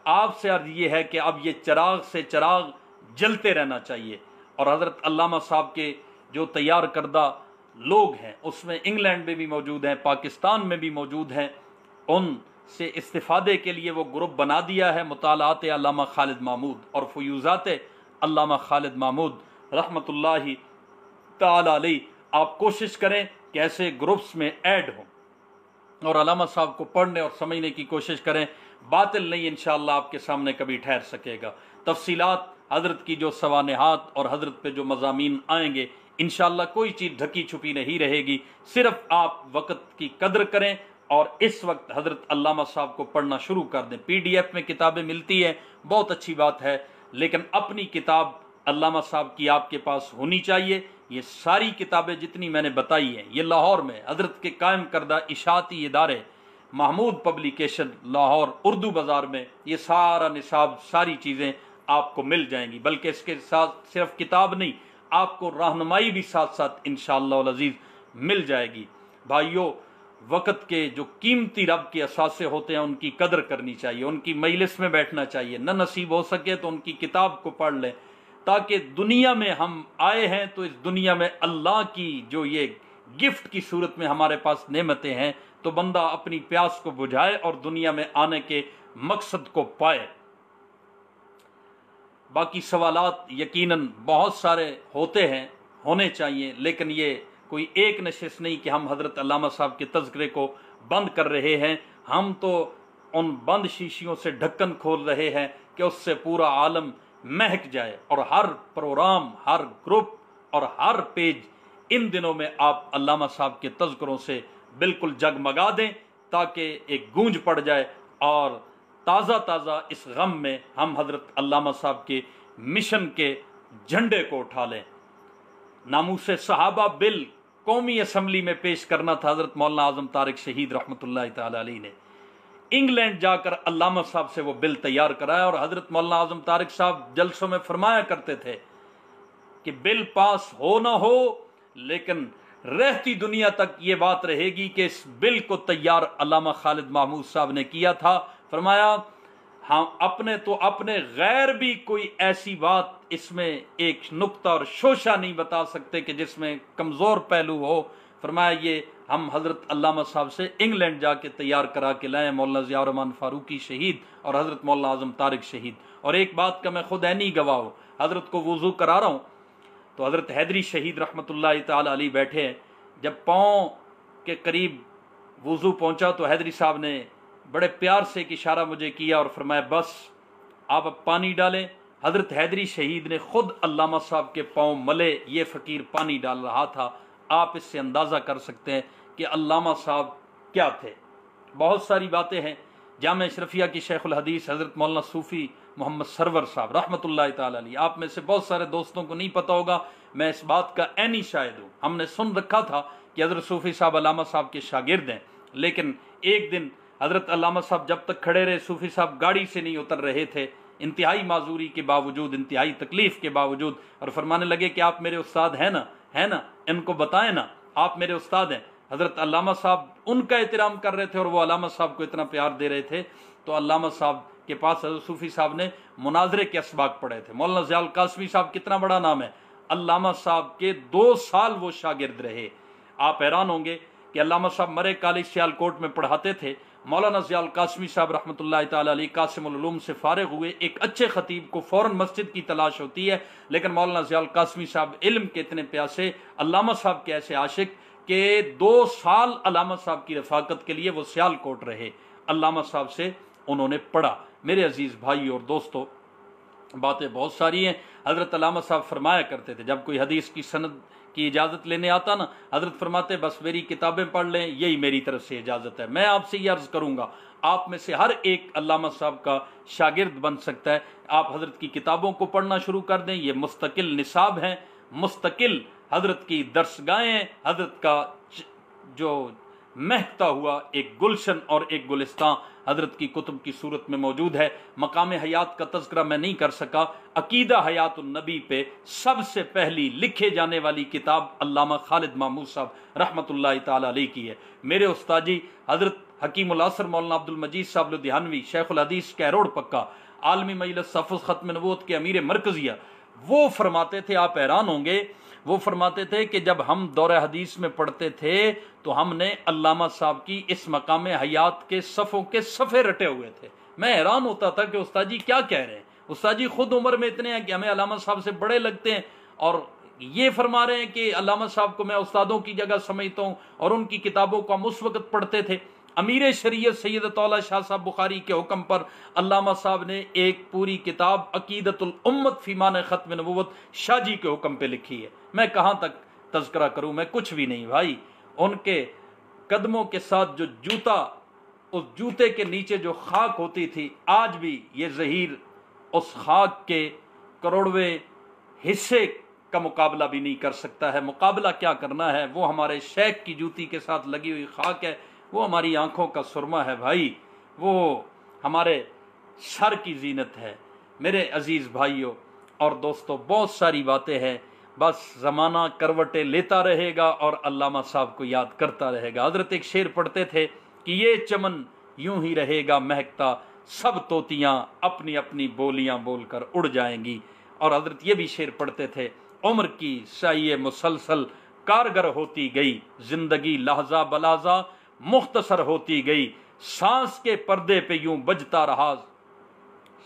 Speaker 1: آپ سے عرض یہ ہے کہ اب یہ چراغ سے چراغ جلتے رہنا چاہیے، اور حضرت علامہ صاحب کے جو تیار کردہ لوگ ہیں اس میں انگلینڈ میں بھی موجود ہیں، پاکستان میں بھی موجود ہیں، ان سے استفادے کے لیے وہ گروپ بنا دیا ہے، مطالعات علامہ خالد محمود اور فیوزات علامہ خالد محمود رحمۃ اللہ تعالی علیہ۔ آپ کوشش کریں کہ ایسے گروپس میں ایڈ ہوں اور علامہ صاحب کو پڑھنے اور سمجھنے کی کوشش کریں۔ باطل نہیں انشاءاللہ آپ کے سامنے کبھی ٹھہر سکے گا۔ تفصیلات حضرت کی جو سوانحات اور حضرت پہ جو مضامین آئیں گے، انشاءاللہ کوئی چیز ڈھکی چھپی نہیں رہے گی۔ صرف آپ وقت کی قدر کریں اور اس وقت حضرت علامہ صاحب کو پڑھنا شروع کر دیں۔ پی ڈی ایف میں کتابیں ملتی ہیں، بہت اچھی بات ہے، لیکن اپنی کتاب علامہ صاحب کی آپ کے پاس ہونی چاہیے۔ یہ ساری کتابیں جتنی میں نے بتائی ہیں، یہ لاہور میں حضرت کے قائم کردہ اشاعتی ادارے محمود پبلیکیشن لاہور اردو بازار میں یہ سارا نصاب، ساری چیزیں آپ کو مل جائیں گی، بلکہ اس کے ساتھ صرف کتاب نہیں، آپ کو رہنمائی بھی ساتھ ساتھ انشاءاللہ العزیز مل جائے گی۔ بھائیو، وقت کے جو قیمتی رب کے اثاثے ہوتے ہیں ان کی قدر کرنی چاہیے، ان کی مجلس میں بیٹھنا چاہیے، نہ نصیب ہو سکے تو ان کی کتاب کو پڑھ لیں، تاکہ دنیا میں ہم آئے ہیں تو اس دنیا میں اللہ کی جو یہ گفٹ کی صورت میں ہمارے پاس نعمتیں ہیں تو بندہ اپنی پیاس کو بجھائے اور دنیا میں آنے کے مقصد کو پائے۔ باقی سوالات یقیناً بہت سارے ہوتے ہیں، ہونے چاہیے، لیکن یہ کوئی ایک نشست نہیں کہ ہم حضرت علامہ صاحب کے تذکرے کو بند کر رہے ہیں، ہم تو ان بند شیشیوں سے ڈھکن کھول رہے ہیں کہ اس سے پورا عالم مہک جائے، اور ہر پروگرام، ہر گروپ اور ہر پیج ان دنوں میں آپ علامہ صاحب کے تذکروں سے بالکل جگمگا دیں، تاکہ ایک گونج پڑ جائے اور تازہ تازہ اس غم میں ہم حضرت علامہ صاحب کے مشن کے جھنڈے کو اٹھا لیں۔ ناموس صحابہ بل قومی اسمبلی میں پیش کرنا تھا حضرت مولانا اعظم طارق شہید رحمۃ اللہ تعالی علیہ نے، انگلینڈ جا کر علامہ صاحب سے وہ بل تیار کرایا، اور حضرت مولانا اعظم طارق صاحب جلسوں میں فرمایا کرتے تھے کہ بل پاس ہو نہ ہو، لیکن رہتی دنیا تک یہ بات رہے گی کہ اس بل کو تیار علامہ خالد محمود صاحب نے کیا تھا۔ فرمایا ہم اپنے تو اپنے غیر بھی کوئی ایسی بات اس میں ایک نقطہ اور شوشہ نہیں بتا سکتے کہ جس میں کمزور پہلو ہو۔ فرمایا یہ ہم حضرت علامہ صاحب سے انگلینڈ جا کے تیار کرا کے لائے، مولانا ضیاء الرحمن فاروقی شہید اور حضرت مولانا اعظم طارق شہید۔ اور ایک بات کا میں خود عینی گواہ ہوں، حضرت کو وضو کرا رہا ہوں تو حضرت حیدری شہید رحمۃ اللہ تعالی علیہ بیٹھے ہیں، جب پاؤں کے قریب وضو پہنچا تو حیدری صاحب نے بڑے پیار سے ایک اشارہ مجھے کیا اور فرمایا بس آپ اب پانی ڈالیں۔ حضرت حیدری شہید نے خود علامہ صاحب کے پاؤں ملے، یہ فقیر پانی ڈال رہا تھا۔ آپ اس سے اندازہ کر سکتے ہیں کہ علامہ صاحب کیا تھے۔ بہت ساری باتیں ہیں۔ جامع اشرفیہ کی شیخ الحدیث حضرت مولانا صوفی محمد سرور صاحب رحمۃ اللہ تعالی علیہ، آپ میں سے بہت سارے دوستوں کو نہیں پتہ ہوگا، میں اس بات کا عینی شاہد ہوں۔ ہم نے سن رکھا تھا کہ حضرت صوفی صاحب علامہ صاحب کے شاگرد ہیں، لیکن ایک دن حضرت علامہ صاحب جب تک کھڑے رہے، صوفی صاحب گاڑی سے نہیں اتر رہے تھے، انتہائی معذوری کے باوجود، انتہائی تکلیف کے باوجود، اور فرمانے لگے کہ آپ میرے استاد ہیں نا، ان کو بتائیں نا آپ میرے استاد ہیں۔ حضرت علامہ صاحب ان کا احترام کر رہے تھے اور وہ علامہ صاحب کو اتنا پیار دے رہے تھے، تو علامہ صاحب کے پاس حضرت صوفی صاحب نے مناظرے کے اسباق پڑھے تھے۔ مولانا ضیاء القاسمی صاحب کتنا بڑا نام ہے، علامہ صاحب کے 2 سال وہ شاگرد رہے۔ آپ حیران ہوں گے کہ علامہ صاحب مرے کالج سیالکوٹ میں پڑھاتے تھے۔ مولانا ضیاء القاسمی صاحب رحمۃ اللہ تعالی علیہ قاسم العلوم سے فارغ ہوئے، ایک اچھے خطیب کو فوراً مسجد کی تلاش ہوتی ہے، لیکن مولانا ضیاء القاسمی صاحب علم کے اتنے پیاسے، علامہ صاحب کے ایسے عاشق کہ 2 سال علامہ صاحب کی رفاقت کے لیے وہ سیالکوٹ رہے، علامہ صاحب سے انہوں نے پڑھا۔ میرے عزیز بھائی اور دوستو، باتیں بہت ساری ہیں۔ حضرت علامہ صاحب فرمایا کرتے تھے، جب کوئی حدیث کی سند کی اجازت لینے آتا نا، حضرت فرماتے بس میری کتابیں پڑھ لیں، یہی میری طرف سے اجازت ہے۔ میں آپ سے یہ عرض کروں گا، آپ میں سے ہر ایک علامہ صاحب کا شاگرد بن سکتا ہے۔ آپ حضرت کی کتابوں کو پڑھنا شروع کر دیں، یہ مستقل نصاب ہیں، مستقل حضرت کی درسگاہیں ہیں، حضرت کا جو مہکتا ہوا ایک گلشن اور ایک گلستان حضرت کی کتب کی صورت میں موجود ہے۔ مقام حیات کا تذکرہ میں نہیں کر سکا، عقیدہ حیات النبی پہ سب سے پہلی لکھے جانے والی کتاب علامہ خالد محمود صاحب رحمۃ اللہ تعالی علیہ کی ہے۔ میرے استاد جی حضرت حکیم العصر مولانا عبد المجید صاحب لدھیانوی، شیخ الحدیث کیروڑ پکا، عالمی مجلس تحفظ ختم نبوت کے امیر مرکزیہ، وہ فرماتے تھے، آپ حیران ہوں گے، وہ فرماتے تھے کہ جب ہم دور حدیث میں پڑھتے تھے تو ہم نے علامہ صاحب کی اس مقام حیات کے صفوں کے صفحے رٹے ہوئے تھے۔ میں حیران ہوتا تھا کہ استاد جی کیا کہہ رہے ہیں، استاد جی خود عمر میں اتنے ہیں کہ ہمیں علامہ صاحب سے بڑے لگتے ہیں، اور یہ فرما رہے ہیں کہ علامہ صاحب کو میں استادوں کی جگہ سمجھتا ہوں، اور ان کی کتابوں کو ہم اس وقت پڑھتے تھے۔ امیر شریعت سید طولہ شاہ صاحب بخاری کے حکم پر علامہ صاحب نے ایک پوری کتاب عقیدت الامت فی معنی ختم نبوت شاہ جی کے حکم پہ لکھی ہے۔ میں کہاں تک تذکرہ کروں، میں کچھ بھی نہیں بھائی۔ ان کے قدموں کے ساتھ جو جوتا، اس جوتے کے نیچے جو خاک ہوتی تھی، آج بھی یہ ظہیر اس خاک کے کروڑویں حصے کا مقابلہ بھی نہیں کر سکتا ہے۔ مقابلہ کیا کرنا ہے، وہ ہمارے شیخ کی جوتی کے ساتھ لگی ہوئی خاک ہے، وہ ہماری آنکھوں کا سرما ہے بھائی، وہ ہمارے سر کی زینت ہے۔ میرے عزیز بھائیوں اور دوستوں، بہت ساری باتیں ہیں، بس زمانہ کروٹیں لیتا رہے گا اور علامہ صاحب کو یاد کرتا رہے گا۔ حضرت ایک شعر پڑھتے تھے کہ یہ چمن یوں ہی رہے گا مہکتا، سب طوطیاں اپنی اپنی بولیاں بول کر اڑ جائیں گی۔ اور حضرت یہ بھی شعر پڑھتے تھے، عمر کی سعی مسلسل کارگر ہوتی گئی، زندگی لحظہ بلحظہ مختصر ہوتی گئی، سانس کے پردے پہ یوں بجتا رہا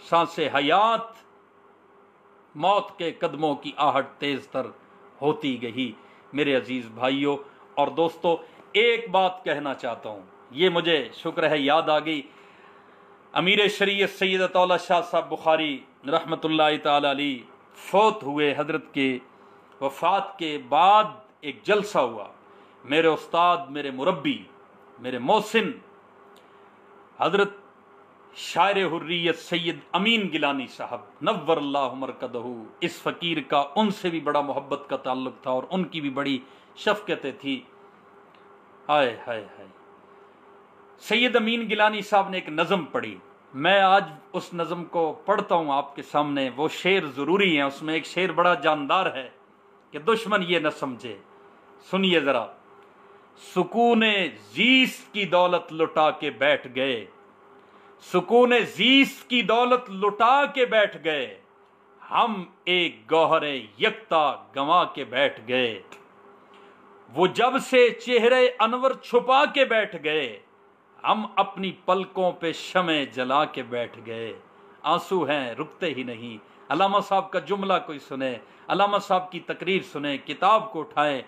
Speaker 1: سانس حیات، موت کے قدموں کی آہٹ تیز تر ہوتی گئی۔ میرے عزیز بھائیوں اور دوستوں، ایک بات کہنا چاہتا ہوں، یہ مجھے شکر ہے یاد آ گئی۔ امیر شریعت سید طولہ شاہ صاحب بخاری رحمۃ اللہ تعالی علیہ فوت ہوئے۔ حضرت کے وفات کے بعد ایک جلسہ ہوا، میرے استاد، میرے مربی، میرے محسن حضرت شاعر حریت سید امین گیلانی صاحب نور اللہ مرکزہ، اس فقیر کا ان سے بھی بڑا محبت کا تعلق تھا اور ان کی بھی بڑی شفقتیں تھی۔ ہائے ہائے ہائے، سید امین گیلانی صاحب نے ایک نظم پڑھی، میں آج اس نظم کو پڑھتا ہوں آپ کے سامنے، وہ شعر ضروری ہیں، اس میں ایک شعر بڑا جاندار ہے کہ دشمن یہ نہ سمجھے، سنیے ذرا۔ سکون زیست کی دولت لٹا کے بیٹھ گئے، سکون زیست کی دولت لٹا کے بیٹھ گئے، ہم ایک گوہر یکتا گنوا کے بیٹھ گئے، وہ جب سے چہرے انور چھپا کے بیٹھ گئے، ہم اپنی پلکوں پہ شمع جلا کے بیٹھ گئے، آنسو ہیں رکتے ہی نہیں، علامہ صاحب کا جملہ کوئی سنے، علامہ صاحب کی تقریر سنے، کتاب کو اٹھائیں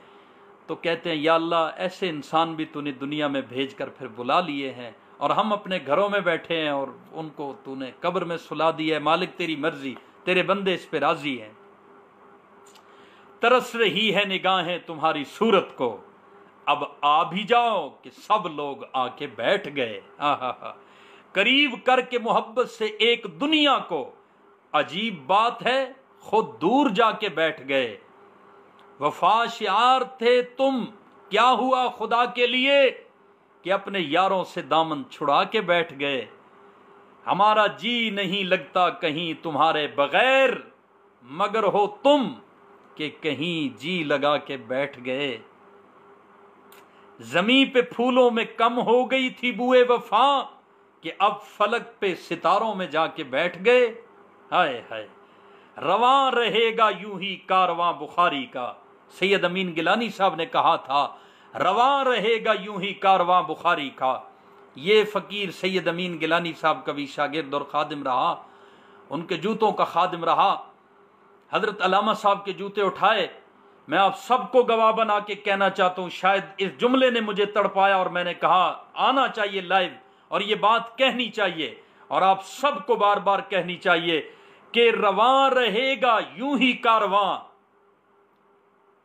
Speaker 1: تو کہتے ہیں یا اللہ ایسے انسان بھی تو نے دنیا میں بھیج کر پھر بلا لیے ہیں، اور ہم اپنے گھروں میں بیٹھے ہیں اور ان کو تو نے قبر میں سلا دیا ہے۔ مالک تیری مرضی، تیرے بندے اس پہ راضی ہیں۔ ترس رہی ہے نگاہیں تمہاری صورت کو، اب آ بھی جاؤ کہ سب لوگ آ کے بیٹھ گئے۔ قریب کر کے محبت سے ایک دنیا کو، عجیب بات ہے خود دور جا کے بیٹھ گئے۔ وفا شعار تھے تم، کیا ہوا خدا کے لیے کہ اپنے یاروں سے دامن چھڑا کے بیٹھ گئے۔ ہمارا جی نہیں لگتا کہیں تمہارے بغیر، مگر ہو تم کہ کہیں جی لگا کے بیٹھ گئے۔ زمین پہ پھولوں میں کم ہو گئی تھی بوئے وفا، کہ اب فلک پہ ستاروں میں جا کے بیٹھ گئے۔ ہائے ہائے، رواں رہے گا یوں ہی کارواں بخاری کا، سید امین گیلانی صاحب نے کہا تھا رواں رہے گا یوں ہی کارواں بخاری کا۔ یہ فقیر سید امین گیلانی صاحب کا بھی شاگرد اور خادم رہا، ان کے جوتوں کا خادم رہا۔ حضرت علامہ صاحب کے جوتے اٹھائے، میں آپ سب کو گواہ بنا کے کہنا چاہتا ہوں، شاید اس جملے نے مجھے تڑپایا اور میں نے کہا آنا چاہیے لائیو اور یہ بات کہنی چاہیے اور آپ سب کو بار بار کہنی چاہیے کہ رواں رہے گا یوں ہی کارواں،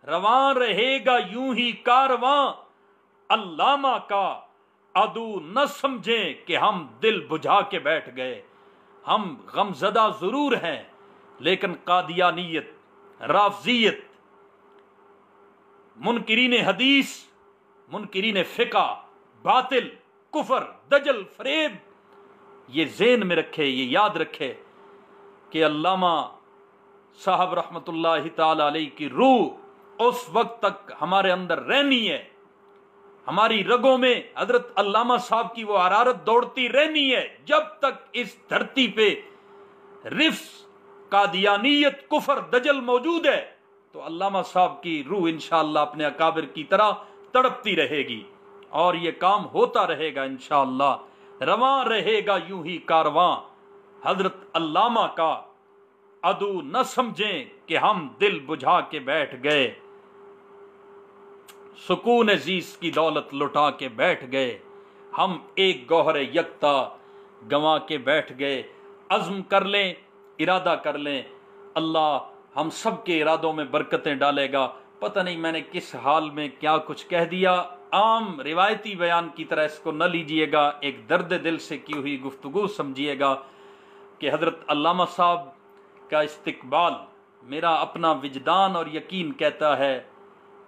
Speaker 1: رواں رہے گا یوں ہی کارواں، علامہ کا عدو نہ سمجھیں کہ ہم دل بجھا کے بیٹھ گئے۔ ہم غمزدہ ضرور ہیں لیکن قادیانیت، رافضیت، منکرین حدیث، منکرین فقہ، باطل، کفر، دجل، فریب، یہ ذہن میں رکھے، یہ یاد رکھے کہ علامہ صاحب رحمت اللہ تعالی علیہ کی روح اس وقت تک ہمارے اندر رہنی ہے، ہماری رگوں میں حضرت علامہ صاحب کی وہ حرارت دوڑتی رہنی ہے جب تک اس دھرتی پہ رفض، قادیانیت، کفر، دجل موجود ہے تو علامہ صاحب کی روح انشاءاللہ اپنے اکابر کی طرح تڑپتی رہے گی اور یہ کام ہوتا رہے گا انشاءاللہ۔ رواں رہے گا یوں ہی کارواں، حضرت علامہ کا عدو نہ سمجھیں کہ ہم دل بجھا کے بیٹھ گئے، سکون زیست کی دولت لٹا کے بیٹھ گئے، ہم ایک گوہر یکتا گنوا کے بیٹھ گئے۔ عزم کر لیں، ارادہ کر لیں، اللہ ہم سب کے ارادوں میں برکتیں ڈالے گا۔ پتہ نہیں میں نے کس حال میں کیا کچھ کہہ دیا، عام روایتی بیان کی طرح اس کو نہ لیجئے گا، ایک درد دل سے کی ہوئی گفتگو سمجھیے گا کہ حضرت علامہ صاحب کا استقبال میرا اپنا وجدان اور یقین کہتا ہے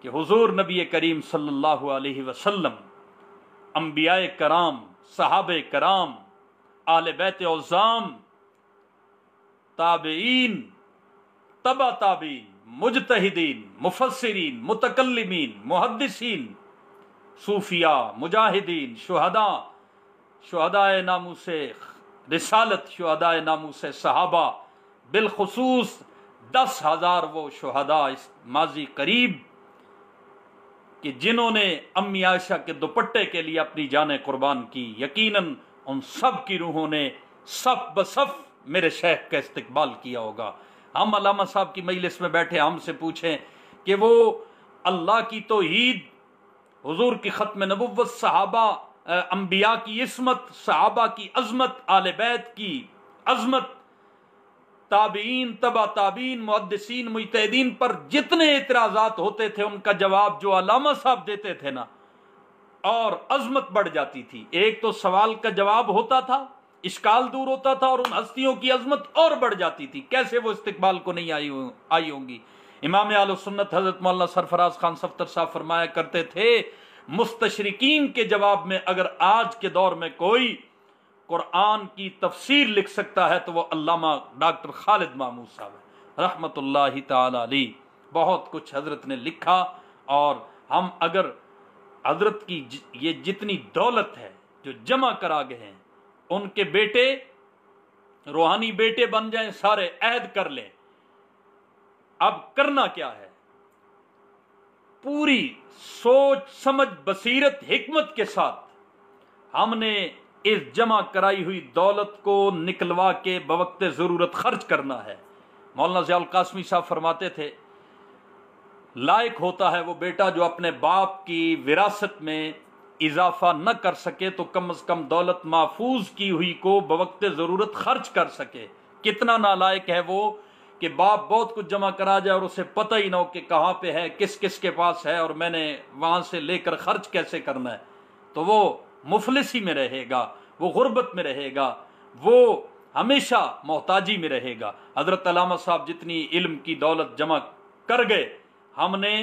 Speaker 1: کہ حضور نبی کریم صلی اللہ علیہ وسلم، انبیاء کرام، صحابہ کرام، اہل بیت عظام، تابعین، تبع تابعین، مجتہدین، مفسرین، متکلمین، محدثین، صوفیاء، مجاہدین، شہداء ناموس رسالت، شہداء ناموس صحابہ، بالخصوص 10,000 وہ شہداء اس ماضی قریب کہ جنہوں نے امی عائشہ کے دوپٹے کے لیے اپنی جانیں قربان کی، یقیناً ان سب کی روحوں نے صف بصف میرے شیخ کا استقبال کیا ہوگا۔ ہم علامہ صاحب کی مجلس میں بیٹھے ہم سے پوچھیں کہ وہ اللہ کی توحید، حضور کی ختم نبوت، صحابہ انبیاء کی عصمت، صحابہ کی عظمت، آل بیت کی عظمت، تابعین، تبع تابعین، محدثین، مجتہدین پر جتنے اعتراضات ہوتے تھے ان کا جواب جو علامہ صاحب دیتے تھے نا، اور عظمت بڑھ جاتی تھی۔ ایک تو سوال کا جواب ہوتا تھا، اشکال دور ہوتا تھا، اور ان ہستیوں کی عظمت اور بڑھ جاتی تھی۔ کیسے وہ استقبال کو نہیں آئی ہوں گی۔ امام اہل سنت حضرت مولانا سرفراز خان صفتر صاحب فرمایا کرتے تھے، مستشرقین کے جواب میں اگر آج کے دور میں کوئی قرآن کی تفسیر لکھ سکتا ہے تو وہ علامہ ڈاکٹر خالد محمود صاحب ہے رحمت اللہ تعالی علیہ۔ بہت کچھ حضرت نے لکھا، اور ہم اگر حضرت کی یہ جتنی دولت ہے جو جمع کرا گئے ہیں، ان کے بیٹے روحانی بیٹے بن جائیں، سارے عہد کر لیں۔ اب کرنا کیا ہے؟ پوری سوچ سمجھ بصیرت حکمت کے ساتھ ہم نے اس جمع کرائی ہوئی دولت کو نکلوا کے بوقت ضرورت خرچ کرنا ہے۔ مولانا ضیاء القاسمی صاحب فرماتے تھے لائق ہوتا ہے وہ بیٹا جو اپنے باپ کی وراثت میں اضافہ نہ کر سکے تو کم از کم دولت محفوظ کی ہوئی کو بوقت ضرورت خرچ کر سکے. کتنا نالائق ہے وہ کہ باپ بہت کچھ جمع کرا جائے اور اسے پتہ ہی نہ ہو کہ کہاں پہ ہے، کس کس کے پاس ہے، اور میں نے وہاں سے لے کر خرچ کیسے کرنا ہے. تو وہ مفلسی میں رہے گا، وہ غربت میں رہے گا، وہ ہمیشہ محتاجی میں رہے گا. حضرت علامہ صاحب جتنی علم کی دولت جمع کر گئے، ہم نے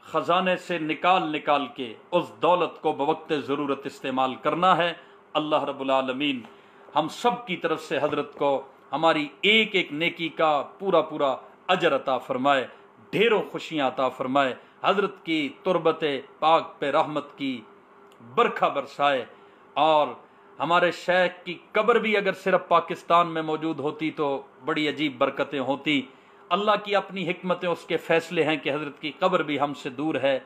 Speaker 1: خزانے سے نکال کے اس دولت کو بوقت ضرورت استعمال کرنا ہے. اللہ رب العالمین ہم سب کی طرف سے حضرت کو ہماری ایک ایک نیکی کا پورا اجر عطا فرمائے، ڈھیروں خوشیاں عطا فرمائے، حضرت کی تربت پاک پہ رحمت کی برکھا برسائے. اور ہمارے شیخ کی قبر بھی اگر صرف پاکستان میں موجود ہوتی تو بڑی عجیب برکتیں ہوتی. اللہ کی اپنی حکمتیں، اس کے فیصلے ہیں کہ حضرت کی قبر بھی ہم سے دور ہے.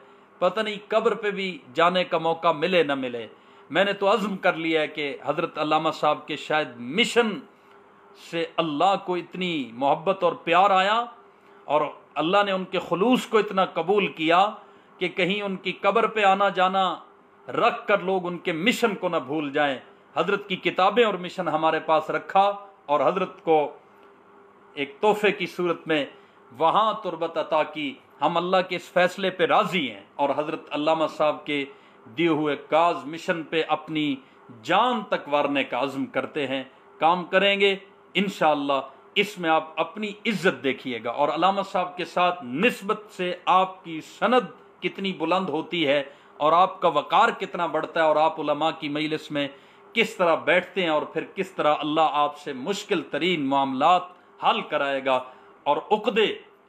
Speaker 1: پتہ نہیں قبر پہ بھی جانے کا موقع ملے نہ ملے. میں نے تو عزم کر لیا ہے کہ حضرت علامہ صاحب کے شاید مشن سے اللہ کو اتنی محبت اور پیار آیا اور اللہ نے ان کے خلوص کو اتنا قبول کیا کہ کہیں ان کی قبر پہ آنا جانا رکھ کر لوگ ان کے مشن کو نہ بھول جائیں. حضرت کی کتابیں اور مشن ہمارے پاس رکھا اور حضرت کو ایک تحفے کی صورت میں وہاں تربت عطا کی. ہم اللہ کے اس فیصلے پہ راضی ہیں اور حضرت علامہ صاحب کے دیے ہوئے کاز مشن پہ اپنی جان تک وارنے کا عزم کرتے ہیں. کام کریں گے انشاءاللہ. اس میں آپ اپنی عزت دیکھیے گا اور علامہ صاحب کے ساتھ نسبت سے آپ کی سند کتنی بلند ہوتی ہے اور آپ کا وقار کتنا بڑھتا ہے اور آپ علماء کی مجلس میں کس طرح بیٹھتے ہیں اور پھر کس طرح اللہ آپ سے مشکل ترین معاملات حل کرائے گا اور عقدے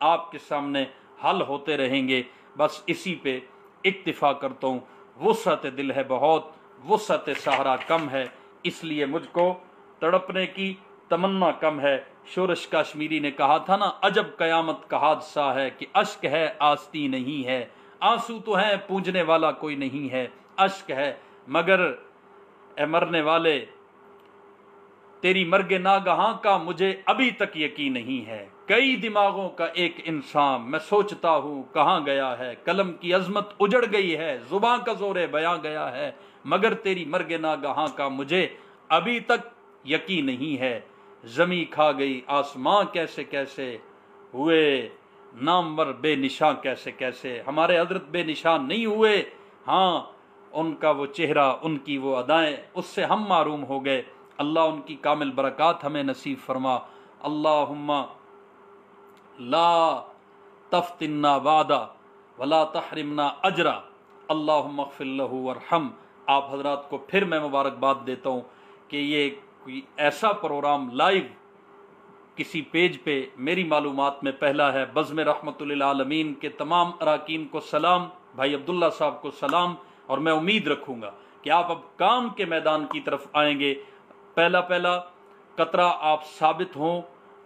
Speaker 1: آپ کے سامنے حل ہوتے رہیں گے. بس اسی پہ اکتفا کرتا ہوں. وسعت دل ہے بہت، وسعت صحرا کم ہے، اس لیے مجھ کو تڑپنے کی تمنا کم ہے. شورش کشمیری نے کہا تھا نا، عجب قیامت کا حادثہ ہے کہ اشک ہے آستی نہیں ہے. آنسو تو ہے پونجنے والا کوئی نہیں ہے، اشک ہے مگر اے مرنے والے تیری مرگ ناگہاں کا مجھے ابھی تک یقین نہیں ہے. کئی دماغوں کا ایک انسان میں سوچتا ہوں کہاں گیا ہے. قلم کی عظمت اجڑ گئی ہے، زباں کا زور بیاں گیا ہے، مگر تیری مرگ ناگہاں کا مجھے ابھی تک یقین نہیں ہے. زمیں کھا گئی آسماں کیسے کیسے ہوئے نامور بے نشاں کیسے کیسے. ہمارے حضرت بے نشان نہیں ہوئے، ہاں ان کا وہ چہرہ، ان کی وہ ادائیں، اس سے ہم معروم ہو گئے. اللہ ان کی کامل برکات ہمیں نصیب فرما. اللہم لا تفتنا بعدا ولا تحرمنا اجرا اللہم اغفر لہ وارحم. آپ حضرات کو پھر میں مبارکباد دیتا ہوں کہ یہ کوئی ایسا پروگرام لائیو کسی پیج پہ میری معلومات میں پہلا ہے. بزم رحمت للعالمین کے تمام اراکین کو سلام، بھائی عبداللہ صاحب کو سلام، اور میں امید رکھوں گا کہ آپ اب کام کے میدان کی طرف آئیں گے. پہلا قطرہ آپ ثابت ہوں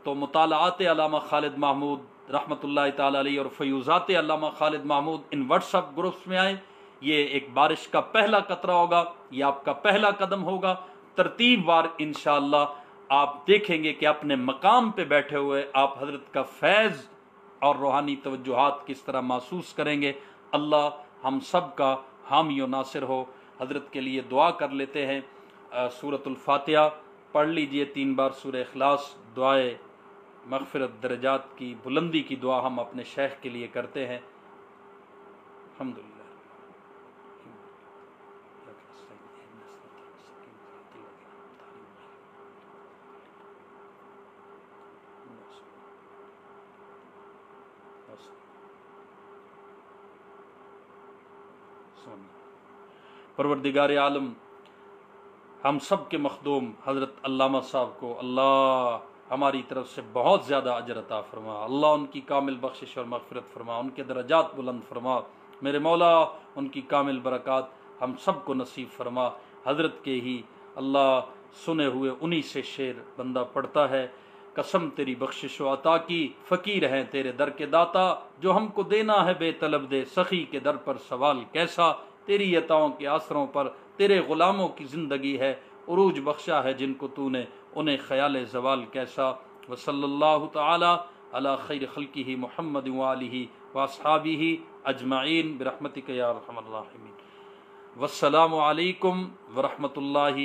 Speaker 1: تو مطالعات علامہ خالد محمود رحمۃ اللہ تعالی علیہ اور فیوزات علامہ خالد محمود ان واٹس ایپ گروپس میں آئیں. یہ ایک بارش کا پہلا قطرہ ہوگا، یہ آپ کا پہلا قدم ہوگا. ترتیب وار انشاءاللہ آپ دیکھیں گے کہ اپنے مقام پہ بیٹھے ہوئے آپ حضرت کا فیض اور روحانی توجہات کس طرح محسوس کریں گے. اللہ ہم سب کا حامی و ناصر ہو. حضرت کے لیے دعا کر لیتے ہیں. سورۃ الفاتحہ پڑھ لیجئے 3 بار. سورہ اخلاص دعائے مغفرت درجات کی بلندی کی دعا ہم اپنے شیخ کے لیے کرتے ہیں. الحمدللہ. پروردگار عالم ہم سب کے مخدوم حضرت علامہ صاحب کو اللہ ہماری طرف سے بہت زیادہ اجر عطا فرما. اللہ ان کی کامل بخشش اور مغفرت فرما، ان کے درجات بلند فرما. میرے مولا ان کی کامل برکات ہم سب کو نصیب فرما. حضرت کے ہی اللہ سنے ہوئے انہی سے شعر بندہ پڑھتا ہے. قسم تیری بخشش و عطا کی، فقیر ہیں تیرے در کے داتا، جو ہم کو دینا ہے بے طلب دے، سخی کے در پر سوال کیسا. تیری عطاؤں کے آسروں پر تیرے غلاموں کی زندگی ہے، عروج بخشا ہے جن کو تو نے، انہیں خیال زوال کیسا. وصلی اللہ تعالی علی خیر خلقہ محمد وآلہ واصحابہ اجمعین برحمتک یا ارحم الراحمین۔ والسلام علیکم ورحمۃ اللہ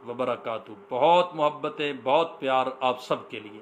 Speaker 1: وبرکاتہ۔ بہت محبتیں، بہت پیار آپ سب کے لیے۔